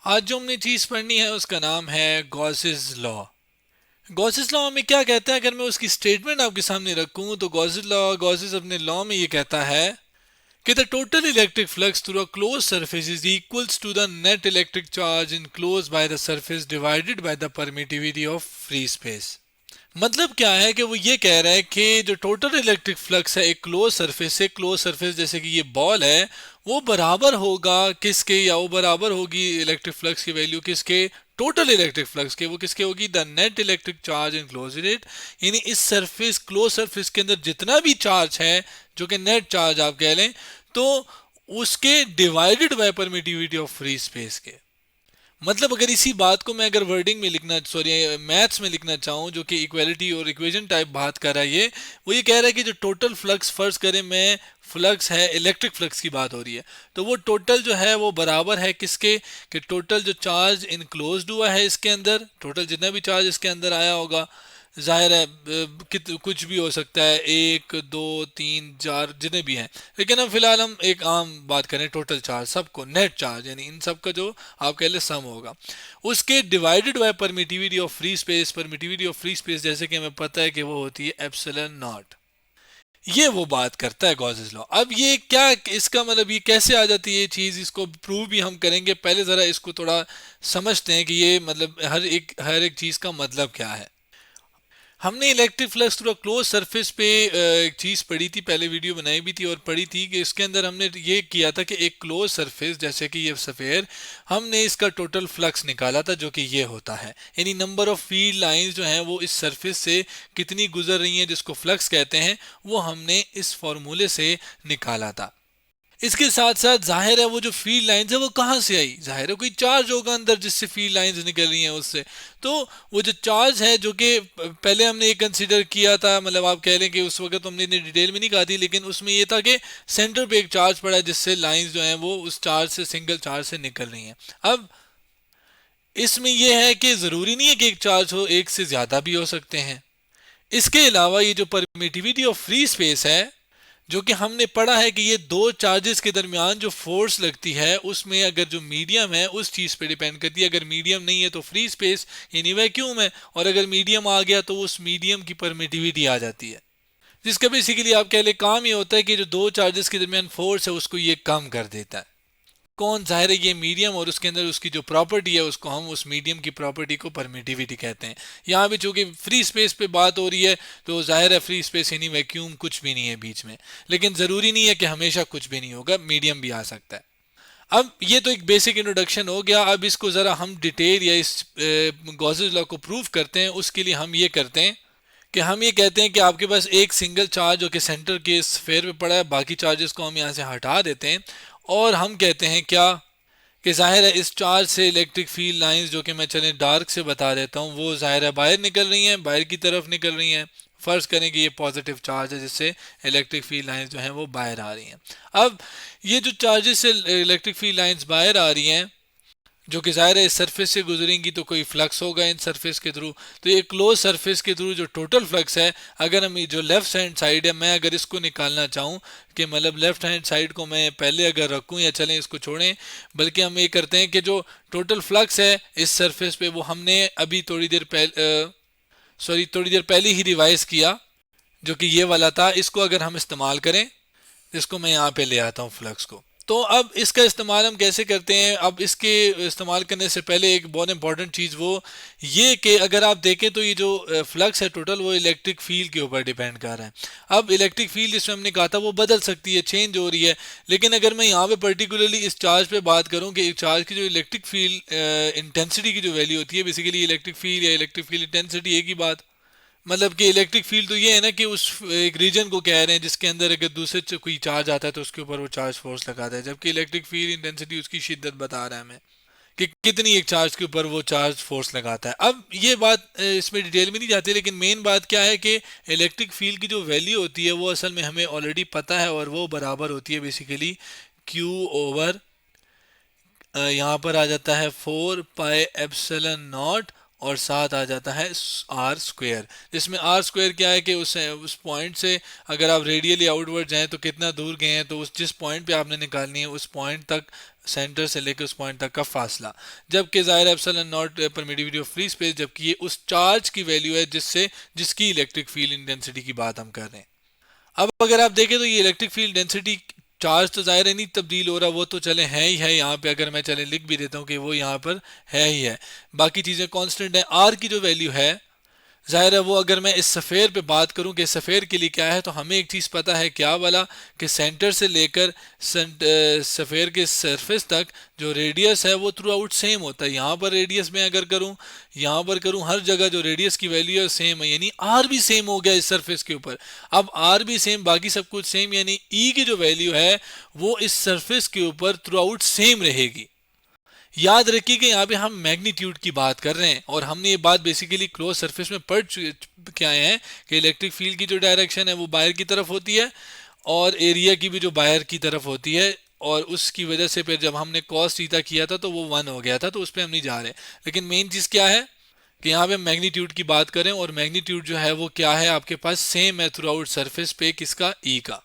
आज जो हमने चीज़ पढ़नी है उसका नाम है गॉसेस लॉ। गॉसेस लॉ में क्या कहता है, अगर मैं उसकी स्टेटमेंट आपके सामने रखूं तो गॉसेस अपने लॉ में ये कहता है कि the total electric flux through a close surface is equals to the net electric charge enclosed by the surface divided by the permittivity of free space. मतलब क्या है कि वो ये कह रहा है कि जो टोटल इलेक्ट्रिक फ्लक्स है एक क्लोज सरफेस से, क्लोज सरफेस जैसे कि ये बॉल है, वो बराबर होगा किसके, या वो बराबर होगी इलेक्ट्रिक फ्लक्स की वैल्यू किसके, टोटल इलेक्ट्रिक फ्लक्स के। वो किसके होगी, the net electric charge in close it. यानी इस सरफेस, क्लोज सरफेस के अंदर जितना भी चार्ज है, जो कि नेट चार्ज आप कह लें, तो उसके divided by permittivity of free space के। मतलब अगर इसी बात को मैं अगर वर्डिंग में लिखना, सॉरी मैथ्स में लिखना चाहूँ, जो कि इक्वालिटी और इक्वेशन टाइप बात कर रहा है ये, वो ये कह रहा है कि जो टोटल फ्लक्स, फर्ज करें मैं फ्लक्स है, इलेक्ट्रिक फ्लक्स की बात हो रही है, तो वो टोटल जो है वो बराबर है किसके, कि टोटल जो चार्ज इनक्लोज्ड हुआ है इसके अंदर, टोटल जितना भी चार्ज इसके अंदर आया होगा, जाहिर है कुछ भी हो सकता है, एक दो तीन चार जितने भी हैं, लेकिन अब फिलहाल हम एक आम बात करें, टोटल चार्ज सबको, नेट चार्ज यानी इन सब का जो आप कह ले सम होगा, उसके divided by permittivity of free space. Permittivity of free space जैसे कि हमें पता है कि वो होती है एप्सिलॉन नॉट। ये वो बात करता है गॉसेस लॉ। अब ये क्या, इसका मतलब ये कैसे आ जाती है ये चीज, इसको प्रूव भी हम करेंगे। पहले जरा इसको थोड़ा समझते हैं कि ये मतलब हर एक चीज का मतलब क्या है। हमने electric flux through close surface पे एक चीज़ पढ़ी थी, पहले वीडियो बनाई भी थी और पढ़ी थी कि इसके अंदर हमने ये किया था कि एक क्लोज सरफेस जैसे कि ये सफ़ेयर, हमने इसका टोटल फ्लक्स निकाला था जो कि ये होता है, यानी नंबर ऑफ फील्ड लाइंस जो हैं वो इस सरफेस से कितनी गुजर रही हैं, जिसको फ्लक्स कहते हैं, वो हमने इस फॉर्मूले से निकाला था। इसके साथ साथ जाहिर है वो जो फील्ड लाइंस है वो कहाँ से आई, जाहिर है कोई चार्ज होगा अंदर जिससे फील्ड लाइंस निकल रही हैं उससे। तो वो जो चार्ज है जो कि पहले हमने ये कंसिडर किया था, मतलब आप कह लें कि उस वक्त तो हमने इतनी डिटेल में नहीं कहा थी, लेकिन उसमें ये था कि सेंटर पे एक चार्ज पड़ा है जिससे लाइंस जो हैं वो उस चार्ज से, सिंगल चार्ज से निकल रही हैं। अब इसमें यह है कि ज़रूरी नहीं है कि एक चार्ज हो, एक से ज़्यादा भी हो सकते हैं। इसके अलावा ये जो परमिटिविटी ऑफ फ्री स्पेस है, जो कि हमने पढ़ा है कि ये दो चार्जेस के दरमियान जो फोर्स लगती है उसमें अगर जो मीडियम है उस चीज़ पे डिपेंड करती है। अगर मीडियम नहीं है तो फ्री स्पेस यानी वैक्यूम है, और अगर मीडियम आ गया तो उस मीडियम की परमिटिविटी आ जाती है, जिसका बेसिकली आप कह ले काम ये होता है कि जो दो चार्जेस के दरमियान फोर्स है उसको ये कम कर देता है। कौन, जाहिर है ये मीडियम, और उसके अंदर उसकी जो प्रॉपर्टी है उसको हम उस मीडियम की प्रॉपर्टी को परमिटिविटी कहते हैं। यहाँ भी चूंकि फ्री स्पेस पे बात हो रही है तो जाहिर है फ्री स्पेस यानी वैक्यूम, कुछ भी नहीं है बीच में, लेकिन ज़रूरी नहीं है कि हमेशा कुछ भी नहीं होगा, मीडियम भी आ सकता है। अब ये तो एक बेसिक इंट्रोडक्शन हो गया। अब इसको ज़रा हम डिटेल या इस गॉसेस लॉ को प्रूव करते हैं। उसके लिए हम ये करते हैं कि हम ये कहते हैं कि आपके पास एक सिंगल चार्ज जो कि सेंटर के स्फेयर पे पड़ा है, बाकी चार्जेस को हम यहाँ से हटा देते हैं, और हम कहते हैं क्या, कि जाहिर है इस चार्ज से इलेक्ट्रिक फील्ड लाइंस, जो कि मैं चले डार्क से बता देता हूँ, वो जाहिर है बाहर निकल रही हैं, बाहर की तरफ निकल रही हैं। फर्ज करें कि ये पॉजिटिव चार्ज है जिससे इलेक्ट्रिक फील्ड लाइंस जो हैं वो बाहर आ रही हैं। अब ये जो चार्जेस से इलेक्ट्रिक फील्ड लाइंस बाहर आ रही हैं, जो कि ज़ाहिर है इस सरफेस से गुजरेंगी, तो कोई फ्लक्स होगा इन सरफेस के थ्रू। तो ये क्लोज सरफेस के थ्रू जो टोटल फ्लक्स है, अगर हम जो लेफ्ट हैंड साइड है, मैं अगर इसको निकालना चाहूँ कि मतलब लेफ्ट हैंड साइड को मैं पहले अगर रखूँ, या चलें इसको छोड़ें, बल्कि हम ये करते हैं कि जो टोटल फ्लक्स है इस सरफेस पे वो हमने अभी थोड़ी देर पहले ही रिवाइज किया, जो कि ये वाला था। इसको अगर हम इस्तेमाल करें, इसको मैं यहाँ पे ले आता हूँ फ्लक्स को। तो अब इसका इस्तेमाल हम कैसे करते हैं, अब इसके इस्तेमाल करने से पहले एक बहुत इंपॉर्टेंट चीज़ वो ये कि अगर आप देखें तो ये जो फ्लक्स है टोटल, वो इलेक्ट्रिक फील्ड के ऊपर डिपेंड कर रहा है। अब इलेक्ट्रिक फील्ड जिसमें हमने कहा था वो बदल सकती है, चेंज हो रही है, लेकिन अगर मैं यहाँ पे पर्टिकुलरली इस चार्ज पे बात करूँ कि चार्ज की जो इलेक्ट्रिक फील्ड इंटेंसिटी की जो वैल्यू होती है, बेसिकली इलेक्ट्रिक फील्ड या इलेक्ट्रिक फील्ड इंटेंसिटी एक ही बात, मतलब कि इलेक्ट्रिक फील्ड तो ये है ना कि उस एक रीजन को कह रहे हैं जिसके अंदर अगर दूसरे से कोई चार्ज आता है तो उसके ऊपर वो चार्ज फोर्स लगाता है, जबकि इलेक्ट्रिक फील्ड इंटेंसिटी उसकी शिद्दत बता रहा है हमें कि कितनी एक चार्ज के ऊपर वो चार्ज फोर्स लगाता है। अब ये बात इसमें डिटेल में नहीं जाती, लेकिन मेन बात क्या है कि इलेक्ट्रिक फील्ड की जो वैल्यू होती है वो असल में हमें ऑलरेडी पता है, और वो बराबर होती है बेसिकली क्यू ओवर, यहाँ पर आ जाता है 4 पाई एप्सिलॉन नॉट, और साथ आ जाता है आर स्क्वेयर, जिसमें आर स्क्वेयर क्या है कि उस पॉइंट से अगर आप रेडियली आउटवर्ड जाएं तो कितना दूर गए हैं, तो उस जिस पॉइंट पे आपने निकालनी है उस पॉइंट तक, सेंटर से लेकर उस पॉइंट तक का फासला। जबकि ज़ाहिर epsilon not permittivity of free space, जबकि ये उस चार्ज की वैल्यू है जिसकी इलेक्ट्रिक फील्ड इंटेंसिटी की बात हम कर रहे हैं। अब अगर आप देखें तो ये इलेक्ट्रिक फील्ड डेंसिटी चार्ज तो जाहिर है नहीं तब्दील हो रहा, वो तो चले है ही है यहाँ पे, अगर मैं चले लिख भी देता हूँ कि वो यहाँ पर है ही है, बाकी चीज़ें कांस्टेंट है। आर की जो वैल्यू है जाहिर है वो, अगर मैं इस सफ़ेयर पे बात करूं कि सफ़ेयर के लिए क्या है, तो हमें एक चीज़ पता है क्या वाला, कि सेंटर से लेकर सफ़ेयर के सरफेस तक जो रेडियस है वो थ्रू आउट सेम होता है। यहाँ पर रेडियस में अगर करूं, यहाँ पर करूं, हर जगह जो रेडियस की वैल्यू है सेम है, यानी आर भी सेम हो गया इस सरफेस के ऊपर। अब आर भी सेम, बाकी सब कुछ सेम, यानी ई की जो वैल्यू है वो इस सरफेस के ऊपर थ्रू आउट सेम रहेगी। याद रखिए कि यहाँ पे हम मैग्नीट्यूड की बात कर रहे हैं, और हमने ये बात बेसिकली क्लोज सरफेस में पढ़ के आए हैं कि इलेक्ट्रिक फील्ड की जो डायरेक्शन है वो बाहर की तरफ होती है, और एरिया की भी जो बाहर की तरफ होती है, और उसकी वजह से फिर जब हमने कॉस थीटा किया था तो वो 1 हो गया था, तो उस पर हम नहीं जा रहे। लेकिन मेन चीज़ क्या है कि यहाँ पे मैग्नीट्यूड की बात करें, और मैग्नीट्यूड जो है वो क्या है आपके पास, सेम है थ्रू आउट सरफेस पे, किसका, ई का।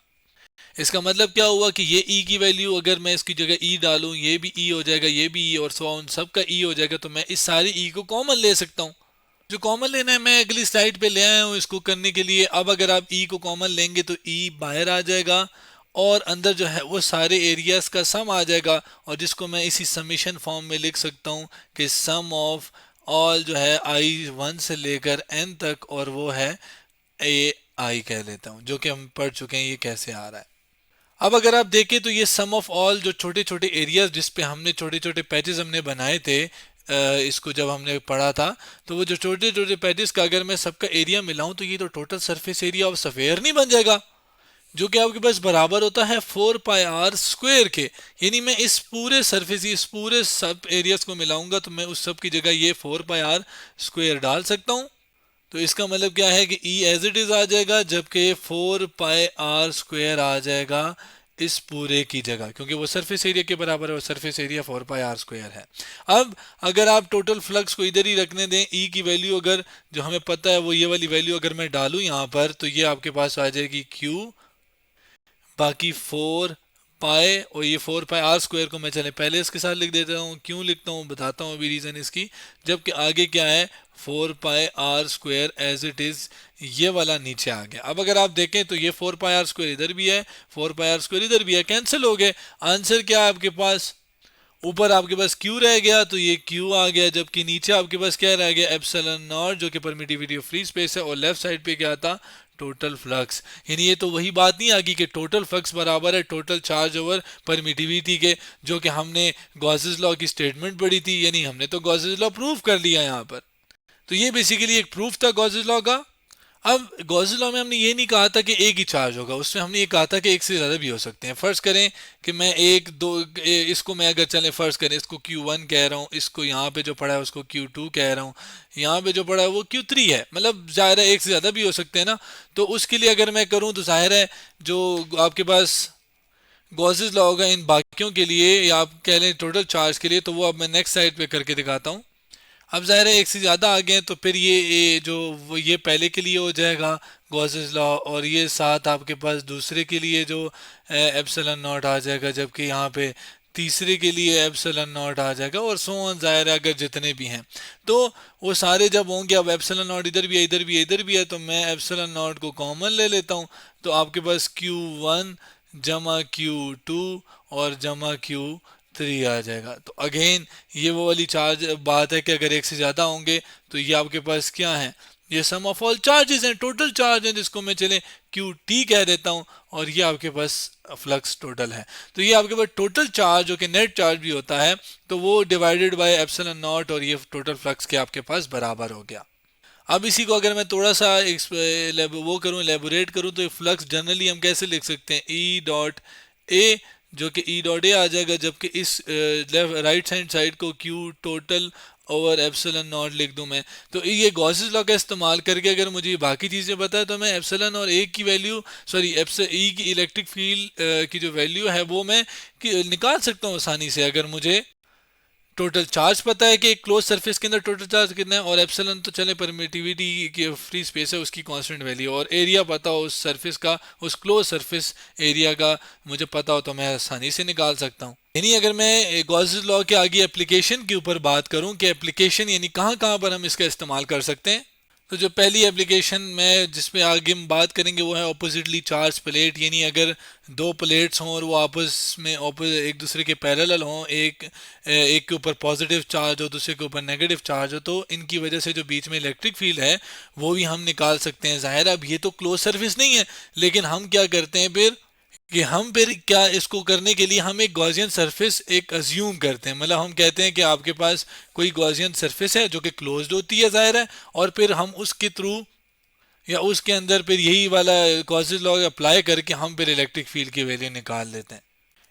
इसका मतलब क्या हुआ कि ये ई की वैल्यू अगर मैं इसकी जगह ई डालूं, ये भी ई हो जाएगा, ये भी ई, और सो ऑन सबका ई हो जाएगा, तो मैं इस सारी ई को कॉमन ले सकता हूँ। जो कॉमन लेना है मैं अगली स्लाइड पे ले आया हूँ इसको करने के लिए। अब अगर आप ई को कॉमन लेंगे तो ई बाहर आ जाएगा, और अंदर जो है वो सारे एरियाज का सम आ जाएगा, और जिसको मैं इसी समीशन फॉर्म में लिख सकता हूँ कि सम ऑफ ऑल जो है आई 1 से लेकर एन तक, और वो है ए आई कह लेता हूँ, जो कि हम पढ़ चुके हैं ये कैसे आ रहा है। अब अगर आप देखें तो ये सम ऑफ ऑल जो छोटे छोटे एरियाज जिस पे हमने छोटे छोटे पैचेस हमने बनाए थे, इसको जब हमने पढ़ा था, तो वो जो छोटे छोटे पैचेस का अगर मैं सबका एरिया मिलाऊं तो ये तो total surface area of sphere नहीं बन जाएगा, जो कि आपके पास बराबर होता है 4 पाई r स्क्वेयर के। यानी मैं इस पूरे सरफेस, इस पूरे सब एरियाज को मिलाऊंगा तो मैं उस सब की जगह ये 4 पाई r स्क्वेयर डाल सकता हूँ। तो इसका मतलब क्या है कि ई एज इट इज आ जाएगा, जबकि 4 पाई r स्क्वेयर आ जाएगा इस पूरे की जगह, क्योंकि वो सरफेस एरिया के बराबर है और surface area 4 pi r square है। अब अगर आप टोटल फ्लक्स को इधर ही रखने दें, ई की वैल्यू अगर जो हमें पता है वो ये वाली वैल्यू अगर मैं डालूं यहाँ पर, तो ये आपके पास आ जाएगी क्यू, बाकी 4 पाई, और ये 4 पाई r स्क्वेयर को मैं चले पहले इसके साथ लिख देता हूँ, क्यों लिखता हूँ बताता हूँ अभी रीज़न इसकी। जबकि आगे क्या है, 4 pi r square as it is, ये वाला नीचे आ गया। अब अगर आप देखें तो ये 4 पाई r स्क्वेयर इधर भी है, 4 पाई r स्क्वेयर इधर भी है, कैंसिल हो गए। आंसर क्या है आपके पास, ऊपर आपके पास Q रह गया तो ये Q आ गया, जबकि नीचे आपके पास क्या रह गया, एप्सिलॉन नॉट, जो कि परमिटिविटी ऑफ फ्री स्पेस है, और लेफ्ट साइड पे क्या था, टोटल फ्लक्स। यानी ये तो वही बात नहीं आ गई कि टोटल फ्लक्स बराबर है टोटल चार्ज ओवर परमिटिविटी के, जो कि हमने गॉसेस लॉ की स्टेटमेंट पढ़ी थी, यानी हमने तो गॉसेस लॉ प्रूव कर लिया यहाँ पर। तो ये बेसिकली एक प्रूफ था गॉसेस लॉ का। अब गॉसेस लॉ में हमने ये नहीं कहा था कि एक ही चार्ज होगा, उसमें हमने ये कहा था कि एक से ज़्यादा भी हो सकते हैं। फर्ज करें कि मैं एक दो इसको मैं अगर चलें फर्ज करें इसको Q1 कह रहा हूँ, इसको यहाँ पे जो पड़ा है उसको Q2 कह रहा हूँ, यहाँ पे जो पड़ा है वो Q3 है, मतलब जाहिर है एक से ज़्यादा भी हो सकते हैं ना। तो उसके लिए अगर मैं करूँ तो जाहिर है जो आपके पास गॉसेस लॉ होगा इन बाकियों के लिए, या आप कह लें टोटल चार्ज के लिए, तो वो अब मैं नेक्स्ट साइड पे करके दिखाता हूँ। अब ज़ाहिर है एक से ज़्यादा आ गए तो फिर ये जो वो ये पहले के लिए हो जाएगा गॉसेस लॉ, और ये साथ आपके पास दूसरे के लिए जो एप्सिलॉन नॉट आ जाएगा, जबकि यहाँ पे तीसरे के लिए एप्सिलॉन नॉट आ जाएगा, और सो ऑन ज़ाहिर है अगर जितने भी हैं तो वो सारे जब होंगे। अब एप्सिलॉन नॉट इधर भी है, इधर भी है, इधर भी है, तो मैं एप्सिलॉन नॉट को कॉमन ले लेता हूँ, तो आपके पास Q1 जमा Q2 और जमा Q3 आ जाएगा। तो अगेन ये वो वाली चार्ज बात है कि अगर एक से ज़्यादा होंगे तो ये आपके पास क्या है, ये सम ऑफ ऑल चार्जेस हैं, टोटल चार्ज हैं, जिसको मैं चले Qt कह देता हूँ, और ये आपके पास फ्लक्स टोटल है। तो ये आपके पास टोटल चार्ज जो कि नेट चार्ज भी होता है, तो वो डिवाइडेड बाय एप्सिलॉन नॉट, और ये टोटल फ्लक्स के आपके पास बराबर हो गया। अब इसी को अगर मैं थोड़ा सा वो करूँ, एलेबोरेट करूँ, तो फ्लक्स जनरली हम कैसे लिख सकते हैं, ई डॉट ए, जो कि ई डॉट ए आ जाएगा, जबकि इस राइट हैंड साइड को Q total over epsilon not लिख दूं मैं। तो ये गॉसेस लॉ का इस्तेमाल करके अगर मुझे बाकी चीज़ें पता है तो मैं एप्सिलॉन और ए की वैल्यू, सॉरी ई की इलेक्ट्रिक फील्ड की जो वैल्यू है वो मैं निकाल सकता हूँ आसानी से, अगर मुझे टोटल चार्ज पता है कि एक क्लोज सरफेस के अंदर टोटल चार्ज कितना है, और एप्सिलॉन तो चले परमिटिविटी की फ्री स्पेस है उसकी कांस्टेंट वैल्यू, और एरिया पता हो उस सरफेस का, उस क्लोज सरफेस एरिया का मुझे पता हो तो मैं आसानी से निकाल सकता हूँ। यानी अगर मैं गॉसेस लॉ के आगे एप्लीकेशन के ऊपर बात करूँ कि एप्लीकेशन यानी कहाँ कहाँ पर हम इसका इस्तेमाल कर सकते हैं, तो जो पहली एप्लीकेशन में जिस पे आगे हम बात करेंगे वो है ऑपोजिटली चार्ज प्लेट। यानी अगर दो प्लेट्स हों और वो आपस में एक दूसरे के पैरेलल हों, एक के ऊपर पॉजिटिव चार्ज हो दूसरे के ऊपर नेगेटिव चार्ज हो, तो इनकी वजह से जो बीच में इलेक्ट्रिक फील्ड है वो भी हम निकाल सकते हैं। ज़ाहिर है अब ये तो क्लोज सर्फेस नहीं है, लेकिन हम क्या करते हैं फिर कि हम फिर क्या इसको करने के लिए हम एक गॉसियन सरफेस एक अज्यूम करते हैं। मतलब हम कहते हैं कि आपके पास कोई गॉसियन सरफेस है जो कि क्लोज्ड होती है ज़ाहिर है, और फिर हम उसके थ्रू या उसके अंदर फिर यही वाला गॉसेस लॉ अप्लाई करके हम फिर इलेक्ट्रिक फील्ड की वैल्यू निकाल लेते हैं।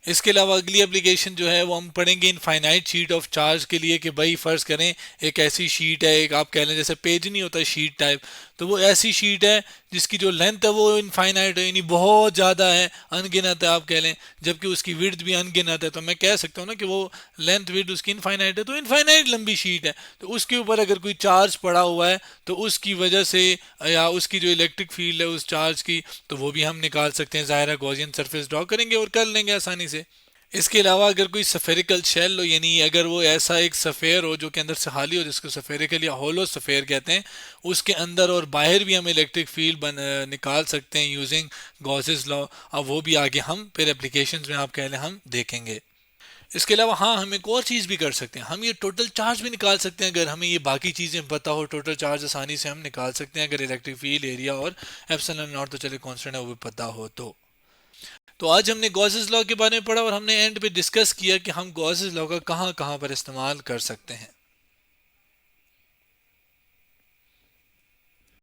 इसके अलावा अगली एप्लीकेशन जो है वो हम पढ़ेंगे इनफाइनाइट शीट ऑफ चार्ज के लिए, कि भाई फ़र्ज़ करें एक ऐसी शीट है, एक आप कह लें जैसे पेज नहीं होता शीट टाइप, तो वो ऐसी शीट है जिसकी जो लेंथ है वो इनफाइनाइट है, यानी बहुत ज़्यादा है, अनगिनत है आप कह लें, जबकि उसकी विड्थ भी अनगिनत है। तो मैं कह सकता हूँ ना कि वो लेंथ विड्थ उसकी इनफाइनाइट है, तो इनफाइनाइट लंबी शीट है, तो उसके ऊपर अगर कोई चार्ज पड़ा हुआ है तो उसकी वजह से या उसकी जो इलेक्ट्रिक फील्ड है उस चार्ज की, तो वो भी हम निकाल सकते हैं। ज़ाहिर है गॉसियन सरफेस ड्रॉ करेंगे और कर लेंगे आसानी से। इसके अलावा अगर कोई सफेरिकल शेल हो, यानी अगर वो ऐसा एक सफ़ेयर हो जो कि अंदर से खाली हो, जिसको सफेरिकल या होलो सफ़ेयर कहते हैं, उसके अंदर और बाहर भी हम इलेक्ट्रिक फील्ड निकाल सकते हैं यूजिंग गॉसेस लॉ। अब वो भी आगे हम फिर एप्लीकेशंस में आप कह लें हम देखेंगे। इसके अलावा हाँ हम एक और चीज़ भी कर सकते हैं, हम ये टोटल चार्ज भी निकाल सकते हैं। अगर हमें ये बाकी चीज़ें पता हो टोटल चार्ज आसानी से हम निकाल सकते हैं, अगर इलेक्ट्रिक फील्ड एरिया और एप्सिलॉन नॉट तो चले कांस्टेंट है वो भी पता हो तो आज हमने गॉसेस लॉ के बारे में पढ़ा और हमने एंड पे डिस्कस किया कि हम गॉसेस लॉ का कहाँ कहाँ पर इस्तेमाल कर सकते हैं।